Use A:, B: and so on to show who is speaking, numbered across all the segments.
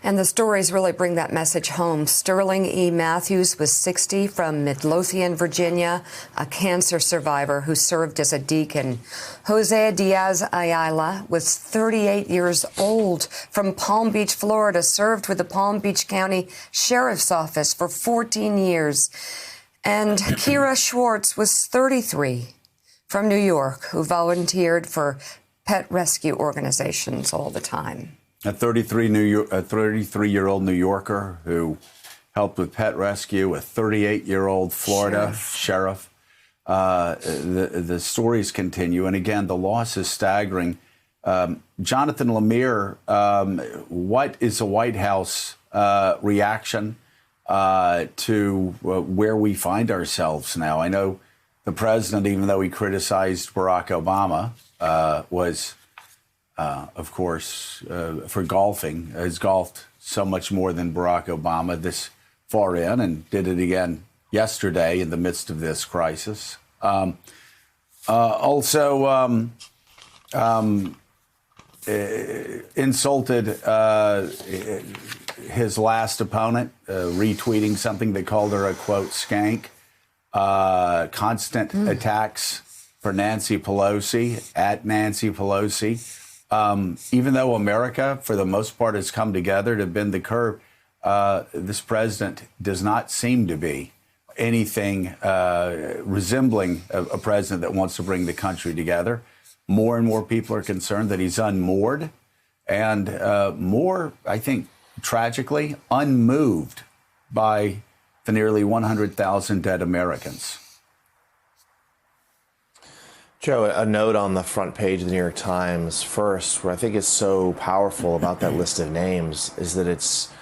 A: And the stories really bring that message home. Sterling E. Matthews was 60 from Midlothian, Virginia, a cancer survivor who served as a deacon. Jose Diaz Ayala was 38 years old from Palm Beach, Florida, served with the Palm Beach County Sheriff's Office for 14 years. And Kira Schwartz was 33 from New York, who volunteered for pet rescue organizations all the time.
B: A 33-year-old New Yorker who helped with pet rescue, a 38-year-old Florida sheriff. The stories continue. And again, the loss is staggering. Jonathan Lemire, what is the White House reaction to where we find ourselves now? I know the president, even though he criticized Barack Obama, was... of course, for golfing, has golfed so much more than Barack Obama this far in, and did it again yesterday in the midst of this crisis. Insulted his last opponent, retweeting something that called her a, quote, skank. Constant attacks for Nancy Pelosi, at Nancy Pelosi. Even though America, for the most part, has come together to bend the curve, this president does not seem to be anything resembling a president that wants to bring the country together. More and more people are concerned that he's unmoored and more, I think, tragically, unmoved by the nearly 100,000 dead Americans.
C: Joe, a note on the front page of the New York Times first, where I think is so powerful about that list of names, is that it's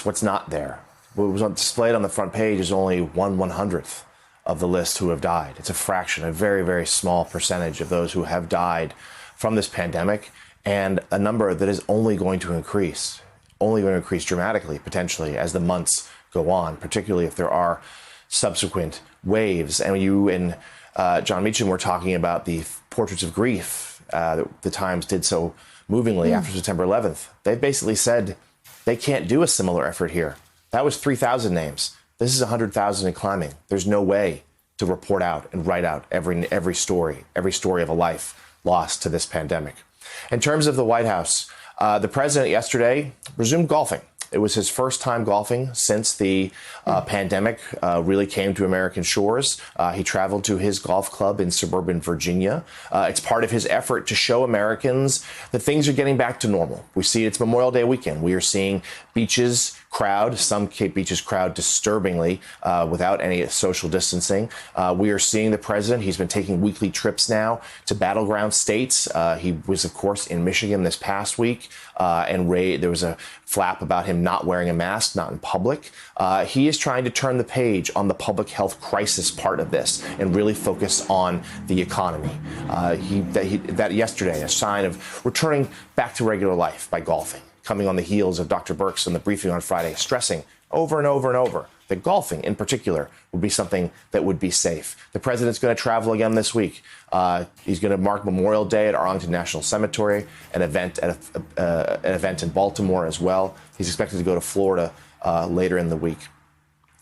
C: what's not there. What was displayed on the front page is only 1/100th of the list who have died. It's a fraction, a very, very small percentage of those who have died from this pandemic, and a number that is only going to increase dramatically, potentially, as the months go on, particularly if there are subsequent waves. And you and John Meacham were talking about the portraits of grief that the Times did so movingly after September 11th. They basically said they can't do a similar effort here. That was 3,000 names. This is 100,000 and climbing. There's no way to report out and write out every story of a life lost to this pandemic. In terms of the White House, the president yesterday resumed golfing. It was his first time golfing since the pandemic really came to American shores. He traveled to his golf club in suburban Virginia. It's part of his effort to show Americans that things are getting back to normal. We see it's Memorial Day weekend. We are seeing beaches crowd, some Cape Beaches crowd disturbingly without any social distancing. We are seeing the president. He's been taking weekly trips now to battleground states. He was, of course, in Michigan this past week, and there was a flap about him not wearing a mask, not in public. He is trying to turn the page on the public health crisis part of this and really focus on the economy. That yesterday, a sign of returning back to regular life by golfing, coming on the heels of Dr. Birx on the briefing on Friday, stressing over and over and over that golfing in particular would be something that would be safe. The president's going to travel again this week. He's going to mark Memorial Day at Arlington National Cemetery, an event in Baltimore as well. He's expected to go to Florida later in the week.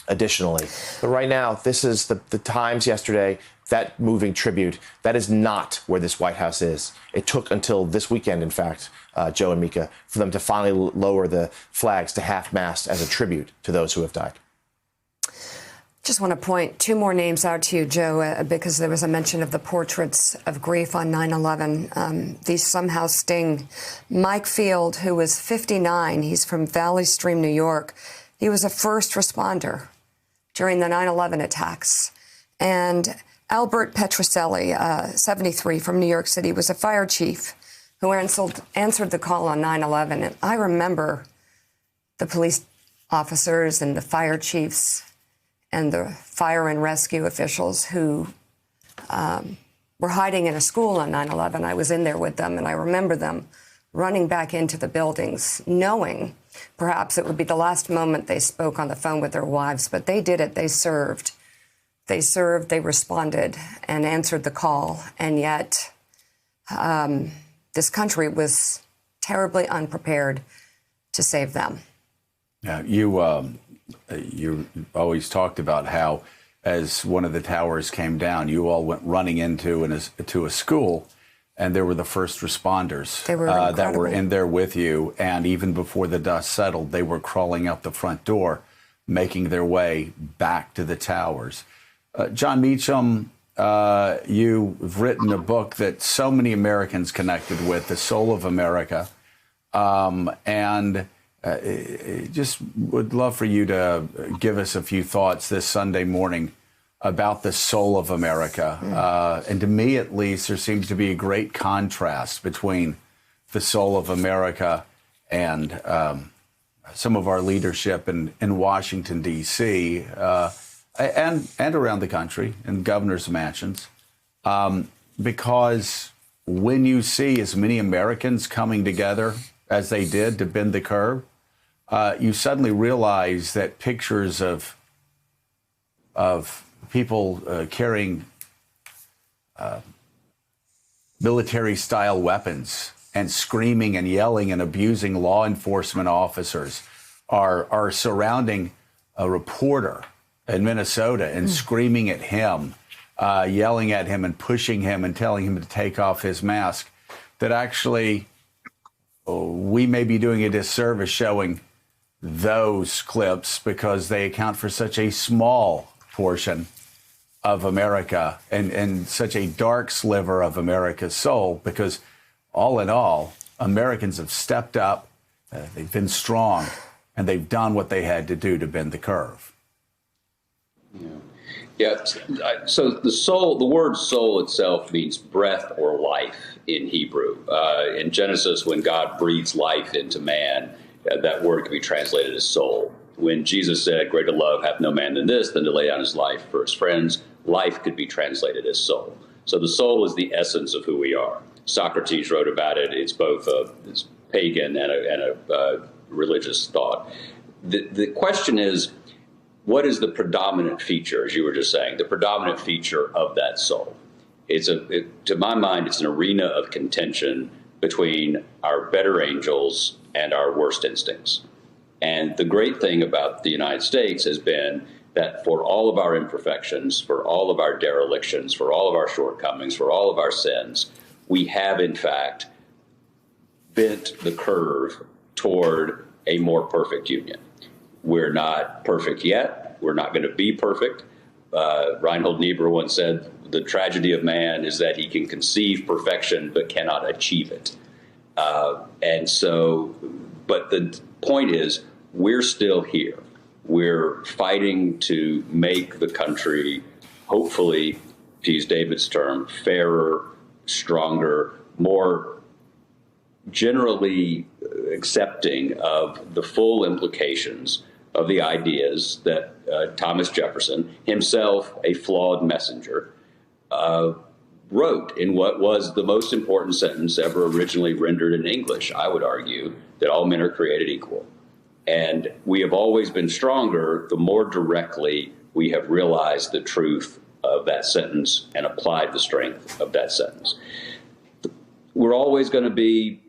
C: Additionally, but right now, this is the Times yesterday, that moving tribute, that is not where this White House is. It took until this weekend, in fact, Joe and Mika, for them to finally lower the flags to half-mast as a tribute to those who have died.
A: Just want to point two more names out to you, Joe, because there was a mention of the portraits of grief on 9/11. These somehow sting. Mike Field, who was 59, he's from Valley Stream, New York. He was a first responder during the 9/11 attacks. And Albert Petroselli, 73, from New York City, was a fire chief who answered the call on 9/11. And I remember the police officers and the fire chiefs and the fire and rescue officials who were hiding in a school on 9/11. I was in there with them, and I remember them running back into the buildings, knowing perhaps it would be the last moment they spoke on the phone with their wives, but they did it. They served. They responded and answered the call, and yet this country was terribly unprepared to save them.
B: Yeah, you always talked about how, as one of the towers came down, you all went running into a school, and there were the first responders
A: They were
B: that were in there with you. And even before the dust settled, they were crawling out the front door, making their way back to the towers. Jon Meacham, you've written a book that so many Americans connected with, The Soul of America. And just would love for you to give us a few thoughts this Sunday morning about the soul of America. And to me, at least, there seems to be a great contrast between the soul of America and some of our leadership in Washington, D.C., and around the country in governors' mansions. Because when you see as many Americans coming together as they did to bend the curve, you suddenly realize that pictures of people carrying military-style weapons and screaming and yelling and abusing law enforcement officers are surrounding a reporter in Minnesota and screaming at him, yelling at him and pushing him and telling him to take off his mask, that actually we may be doing a disservice showing those clips because they account for such a small portion of America and such a dark sliver of America's soul, because all in all, Americans have stepped up, they've been strong, and they've done what they had to do to bend the curve.
D: Yeah. So the word soul itself means breath or life in Hebrew. In Genesis, when God breathes life into man, that word can be translated as soul. When Jesus said, "Greater love hath no man than this, than to lay down his life for his friends," life could be translated as soul. So the soul is the essence of who we are. Socrates wrote about it. It's both it's pagan and a religious thought. The question is, what is the predominant feature, as you were just saying, the predominant feature of that soul? To my mind, it's an arena of contention between our better angels and our worst instincts. And the great thing about the United States has been that for all of our imperfections, for all of our derelictions, for all of our shortcomings, for all of our sins, we have, in fact, bent the curve toward a more perfect union. We're not perfect yet. We're not going to be perfect. Reinhold Niebuhr once said, "The tragedy of man is that he can conceive perfection but cannot achieve it." But the point is, we're still here. We're fighting to make the country, hopefully, to use David's term, fairer, stronger, more generally accepting of the full implications of the ideas that Thomas Jefferson, himself a flawed messenger, wrote in what was the most important sentence ever originally rendered in English, I would argue, that all men are created equal. And we have always been stronger the more directly we have realized the truth of that sentence and applied the strength of that sentence. We're always going to be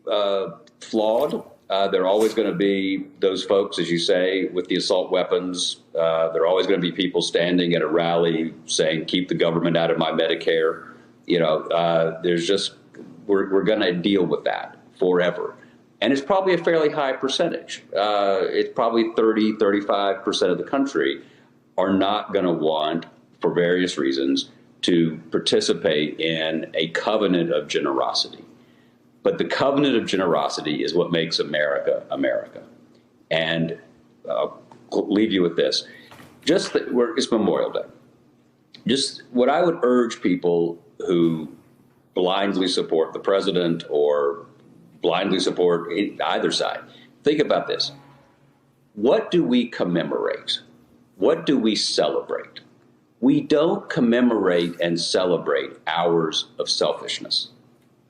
D: flawed. There are always going to be those folks, as you say, with the assault weapons. There are always going to be people standing at a rally saying, "Keep the government out of my Medicare." We're going to deal with that forever. And it's probably a fairly high percentage. It's probably 35% of the country are not going to want, for various reasons, to participate in a covenant of generosity. But the covenant of generosity is what makes America, America. And I'll leave you with this. It's Memorial Day. Just what I would urge people who blindly support the president or blindly support either side, think about this. What do we commemorate? What do we celebrate? We don't commemorate and celebrate hours of selfishness.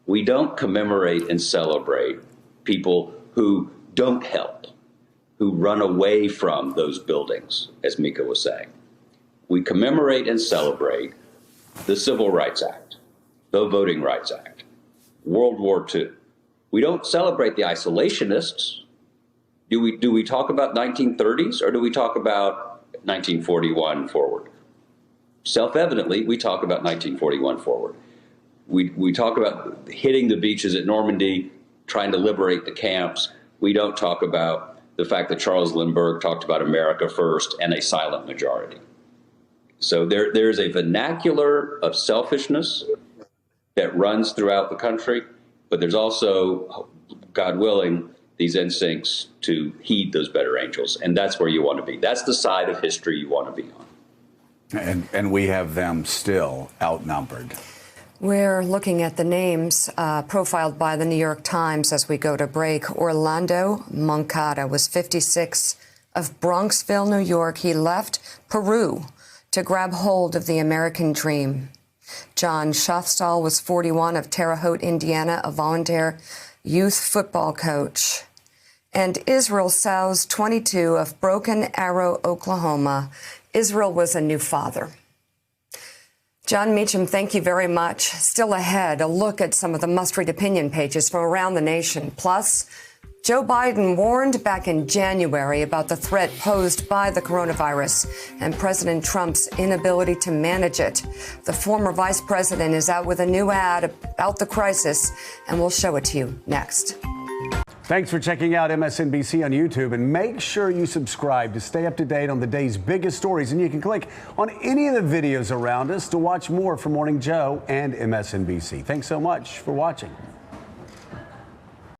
D: We don't commemorate and celebrate people who don't help, who run away from those buildings, as Mika was saying. We commemorate and celebrate the Civil Rights Act, the Voting Rights Act, World War II. We don't celebrate the isolationists. Do we talk about 1930s or do we talk about 1941 forward? Self-evidently, we talk about 1941 forward. We talk about hitting the beaches at Normandy, trying to liberate the camps. We don't talk about the fact that Charles Lindbergh talked about America first and a silent majority. So there's a vernacular of selfishness that runs throughout the country, but there's also, God willing, these instincts to heed those better angels. And that's where you want to be. That's the side of history you want to be on.
B: And we have them still outnumbered.
A: We're looking at the names profiled by the New York Times as we go to break. Orlando Moncada was 56 of Bronxville, New York. He left Peru to grab hold of the American dream. John Schafstall was 41 of Terre Haute, Indiana, a volunteer youth football coach. And Israel Sows, 22 of Broken Arrow, Oklahoma. Israel was a new father. John Meacham, thank you very much. Still ahead, a look at some of the must-read opinion pages from around the nation. Plus, Joe Biden warned back in January about the threat posed by the coronavirus and President Trump's inability to manage it. The former vice president is out with a new ad about the crisis, and we'll show it to you next.
E: Thanks for checking out MSNBC on YouTube, and make sure you subscribe to stay up to date on the day's biggest stories. And you can click on any of the videos around us to watch more from Morning Joe and MSNBC. Thanks so much for watching.